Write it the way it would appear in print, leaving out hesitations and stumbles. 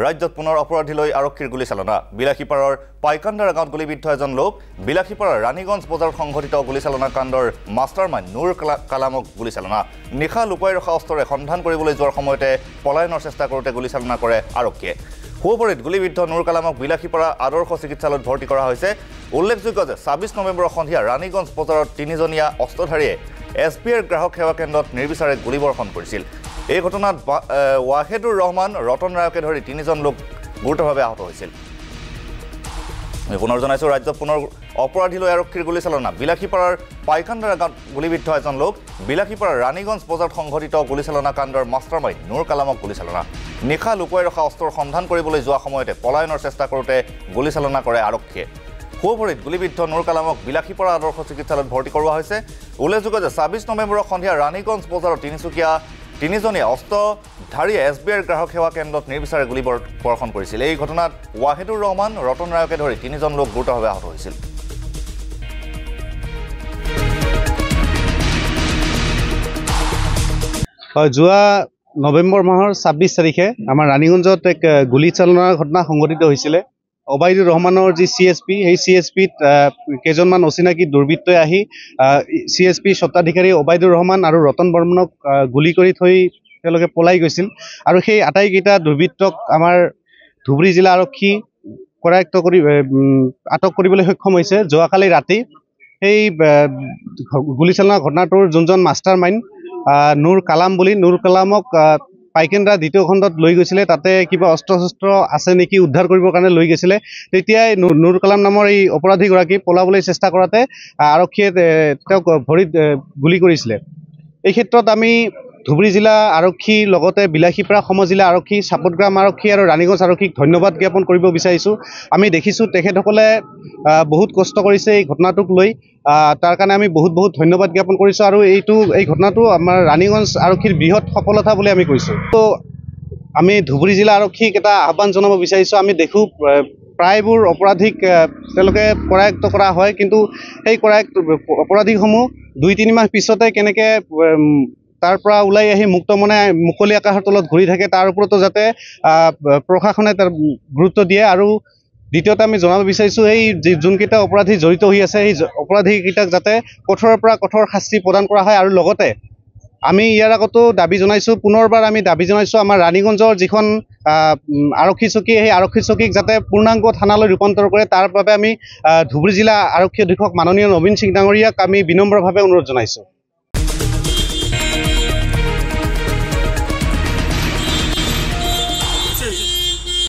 ৰাজ্যত পুনৰ অপৰাধীলৈ আৰক্ষীৰ গুলীচালনা বিলাসীপাৰৰ পাইকান্দাৰা গাঁৱত গুলীবিদ্ধ এজন লোক বিলাসীপাৰৰ ৰাণীগঞ্জ বজাৰত সংঘটিত গুলীচালনা কাণ্ডৰ মাষ্টাৰমাইণ্ড নুৰ কালামক গুলীচালনা নিশা লুকুৱাই ৰখা অস্ত্ৰৰে সন্ধান কৰিবলৈ যোৱাৰ সময়তে পলায়নৰ চেষ্টা কৰোঁতে গুলীচালনা কৰে আৰক্ষীয়ে সোঁভৰিত গুলীবিদ্ধ নুৰ কালামক বিলাসীপাৰা আদৰ্শ চিকিৎসালয়ত ভৰ্তি কৰা হৈছে উল্লেখযোগ্য যে ২৬ নৱেম্বৰ সন্ধিয়া ৰাণীগঞ্জ বজাৰত তিনিজনীয়া অস্ত্ৰধাৰীয়ে SBIৰ গ্ৰাহক সেৱা কেন্দ্ৰত নিৰ্বিচাৰে গুলীবৰ্ষণ কৰিছিল এই ঘটনাত ৱাহেদুৰ ৰহমান ৰতন ৰায়কে ধৰি তিনিজন লোক গুৰুতৰভাৱে আহত হৈছিল পুনৰ জনাইছো ৰাজ্যত পুনৰ অপৰাধীলৈ আৰক্ষীৰ গুলীচালনা বিলাসীপাৰাৰ পাইকান্দাৰা গাঁৱত গুলীবিদ্ধ এজন লোক বিলাসীপাৰাৰ ৰাণীগঞ্জ বজাৰত সংঘটিত গুলীচালনা কাণ্ডৰ মাষ্টাৰমাইণ্ড নুৰ কালামক গুলীচালনা নিশা লুকুৱাই ৰখা অস্ত্ৰৰ সন্ধান কৰিবলৈ যোৱা সময়তে পলায়নৰ চেষ্টা কৰোঁতে গুলীচালনা কৰে আৰক্ষীয়ে সোঁভৰিত গুলীবিদ্ধ নুৰ কালামক বিলাসীপাৰা আদৰ্শ চিকিৎসালয়ত ভৰ্তি কৰোৱা হৈছে উল্লেখযোগ্য যে ২৬ নৱেম্বৰৰ সন্ধিয়া ৰাণীগঞ্জ বজাৰত তিনিচুকীয়া তিনিজনীয়া অস্ত্ৰধাৰীয়ে SBIৰ গ্ৰাহক সেৱা কেন্দ্ৰত নিৰ্বিচাৰে গুলীবৰ্ষণ কৰিছিল এই ঘটনাত ৱাহেদুৰ ৰহমান ৰতন ৰায়কে ধৰি তিনিজন লোক গুৰুতৰভাৱে আহত হৈছিল যোৱা নৱেম্বৰ মাহৰ ২৬ তাৰিখে আমাৰ ৰাণীগঞ্জত এক গুলীচালনাৰ ঘটনা সংঘটিত হৈছিলে অবাইদুৰ ৰহমানৰ যি CSP সেই CSPত কেইজনমান অচিনাকি দুৰ্বৃত্তই আহি CSP স্বত্বাধিকাৰী অবাইদুৰ ৰহমান আৰু ৰতন বৰ্মনক গুলী কৰি থৈ তেওঁলোকে পলাই গৈছিল আৰু সেই আটাইকেইটা দুৰ্বৃত্তক আমাৰ ধুবুৰী জিলা আৰক্ষী আটক কৰিবলৈ সক্ষম হৈছে যোৱাকালি ৰাতি সেই গুলীচালনা ঘটনাটোৰ যোনজন মাষ্টাৰ মাইণ্ড নুৰ কালাম বুলি নুৰ কালামক পাইকান্দাৰা দ্বিতীয় খণ্ডত লৈ গৈছিলে তাতে কিবা অস্ত্ৰ শস্ত্ৰ আছে নেকি উদ্ধাৰ কৰিবৰ কাৰণে লৈ গৈছিলে তেতিয়াই নুৰ কালাম নামৰ এই অপৰাধীগৰাকী পলাবলৈ চেষ্টা কৰাতে আৰক্ষীয়ে তেওঁক ভৰিত গুলী কৰিছিলে এই ক্ষেত্ৰত আমি ধুবুৰী জিলা আৰক্ষী লগতে বিলাসীপাৰা সমজিলা আৰক্ষী চাপতগ্ৰাম আৰক্ষী আৰু ৰাণীগঞ্জ আৰক্ষীক ধন্যবাদ জ্ঞাপন কৰিব বিচাৰিছোঁ আমি দেখিছোঁ তেখেতসকলে বহুত কষ্ট কৰিছে এই ঘটনাটোক লৈ তাৰ কাৰণে আমি বহুত ধন্যবাদ জ্ঞাপন কৰিছোঁ আৰু এই ঘটনাটো আমাৰ ৰাণীগঞ্জ আৰক্ষীৰ বৃহৎ সফলতা বুলি আমি কৈছোঁ তো আমি ধুবুৰী জিলা আৰক্ষীক এটা আহ্বান জনাব বিচাৰিছোঁ আমি দেখোঁ প্ৰায়বোৰ অপৰাধীক তেওঁলোকে কৰায়ত্ব কৰা হয় কিন্তু সেই অপৰাধীসমূহ ২-৩ মাহ পিছতে কেনেকৈ তাৰ পৰা ওলাই আহি মুক্তমনে মুকলি আকাশৰ তলত ঘূৰি থাকে তাৰ ওপৰতো যাতে প্ৰশাসনে তাৰ গুৰুত্ব দিয়ে আৰু দ্বিতীয়তে আমি জনাব বিচাৰিছোঁ এই যোনকেইটা অপৰাধী জড়িত হৈ আছে সেই অপৰাধীকেইটাক যাতে কঠোৰৰ পৰা কঠোৰ শাস্তি প্ৰদান কৰা হয় আৰু লগতে আমি ইয়াৰ আগতো দাবী জনাইছোঁ পুনৰবাৰ আমি দাবী জনাইছোঁ আমাৰ ৰাণীগঞ্জৰ যিখন আৰক্ষী চকী সেই আৰক্ষী চকীক যাতে পূৰ্ণাংগ থানালৈ ৰূপান্তৰ কৰে তাৰ বাবে আমি ধুবুৰী জিলা আৰক্ষী অধীক্ষক মাননীয় নবীন সিং ডাঙৰীয়াক আমি বিনম্ৰভাৱে অনুৰোধ জনাইছোঁ